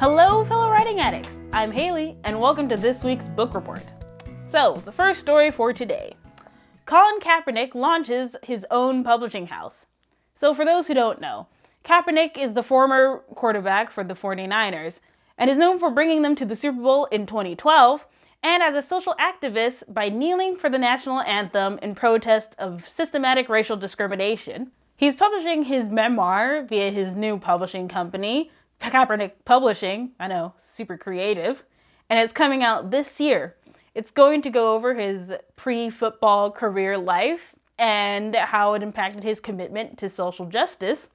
Hello, fellow writing addicts. I'm Haley, and welcome to this week's book report. So, the first story for today. Colin Kaepernick launches his own publishing house. So, for those who don't know, Kaepernick is the former quarterback for the 49ers, and is known for bringing them to the Super Bowl in 2012, and as a social activist by kneeling for the national anthem in protest of systematic racial discrimination. He's publishing his memoir via his new publishing company, Kaepernick Publishing. I know, super creative. And it's coming out this year. It's going to go over his pre-football career life and how it impacted his commitment to social justice.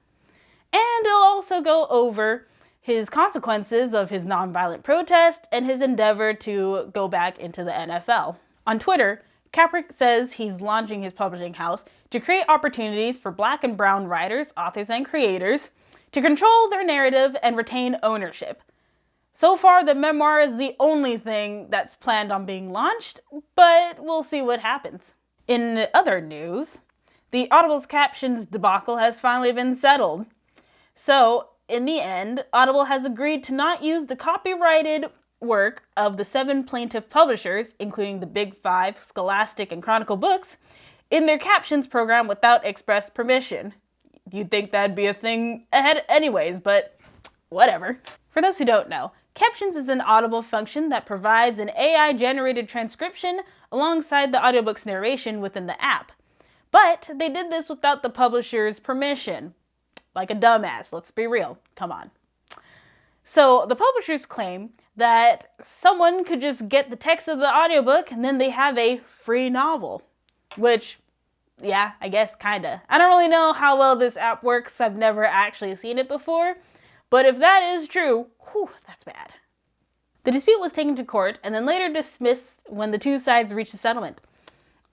And it'll also go over his consequences of his nonviolent protest and his endeavor to go back into the NFL. On Twitter, Kaepernick says he's launching his publishing house to create opportunities for Black and brown writers, authors, and creators to control their narrative and retain ownership. So far, the memoir is the only thing that's planned on being launched, but we'll see what happens. In other news, the Audible's Captions debacle has finally been settled. So, in the end, Audible has agreed to not use the copyrighted work of the 7 plaintiff publishers, including the Big Five, Scholastic, and Chronicle books, in their Captions program without express permission. You'd think that'd be a thing ahead anyways, but whatever. For those who don't know, Captions is an Audible function that provides an AI-generated transcription alongside the audiobook's narration within the app. But they did this without the publisher's permission. Like a dumbass, let's be real. Come on. So the publishers claim that someone could just get the text of the audiobook and then they have a free novel. Which, yeah, I guess kinda. I don't really know how well this app works. I've never actually seen it before. But if that is true, whew, that's bad. The dispute was taken to court and then later dismissed when the two sides reached a settlement.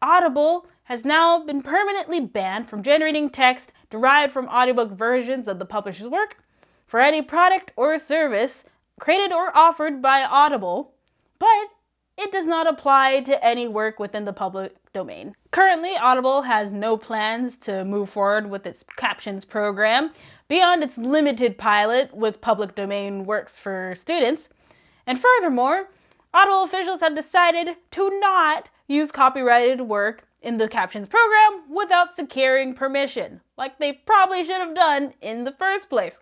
Audible has now been permanently banned from generating text derived from audiobook versions of the publisher's work for any product or service created or offered by Audible, but it does not apply to any work within the public domain. Currently, Audible has no plans to move forward with its Captions program beyond its limited pilot with public domain works for students. And furthermore, Audible officials have decided to not use copyrighted work in the Captions program without securing permission, like they probably should have done in the first place.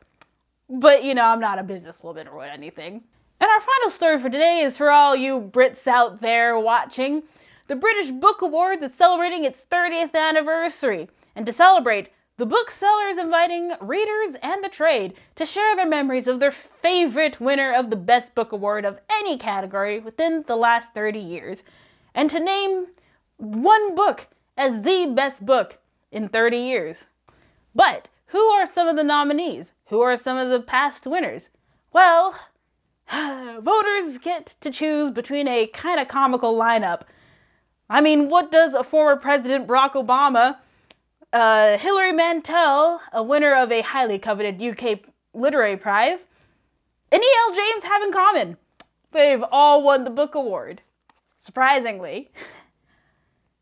But, you know, I'm not a businesswoman or anything. And our final story for today is for all you Brits out there watching. The British Book Awards is celebrating its 30th anniversary. And to celebrate, the bookseller is inviting readers and the trade to share their memories of their favorite winner of the Best Book Award of any category within the last 30 years. And to name one book as the best book in 30 years. But who are some of the nominees? Who are some of the past winners? Well, voters get to choose between a kind of comical lineup. I mean, what does a former President Barack Obama, Hilary Mantel, a winner of a highly coveted UK literary prize, and E.L. James have in common? They've all won the book award. Surprisingly.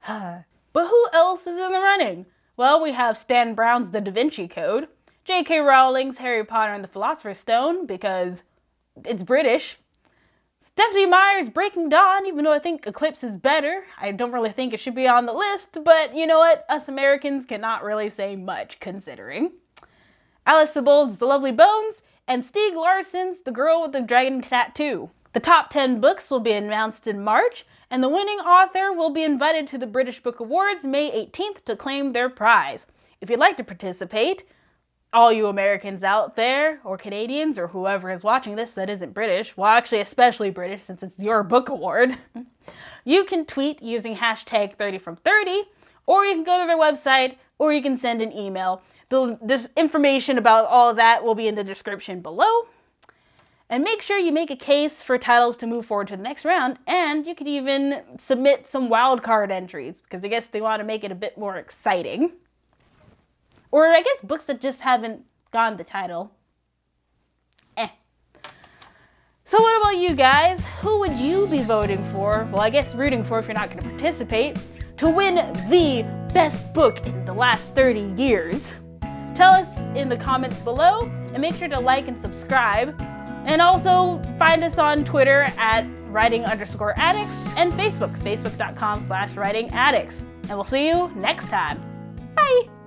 But who else is in the running? Well, we have Stan Brown's The Da Vinci Code, J.K. Rowling's Harry Potter and the Philosopher's Stone, because it's British, Stephanie Meyer's Breaking Dawn, even though I think Eclipse is better. I don't really think it should be on the list, but you know what? Us Americans cannot really say much, considering. Alice Sebold's The Lovely Bones, and Stieg Larsson's The Girl with the Dragon Tattoo. The top 10 books will be announced in March, and the winning author will be invited to the British Book Awards May 18th to claim their prize. If you'd like to participate, all you Americans out there, or Canadians, or whoever is watching this that isn't British, well actually especially British since it's your book award, you can tweet using hashtag 30from30, or you can go to their website, or you can send an email. This information about all of that will be in the description below. And make sure you make a case for titles to move forward to the next round, and you could even submit some wildcard entries, because I guess they want to make it a bit more exciting. Or I guess books that just haven't gotten the title. So what about you guys? Who would you be voting for? Well, I guess rooting for if you're not going to participate, to win the best book in the last 30 years. Tell us in the comments below, and make sure to like and subscribe. And also find us on Twitter at writing_addicts and Facebook, facebook.com/writingaddicts. And we'll see you next time. Bye!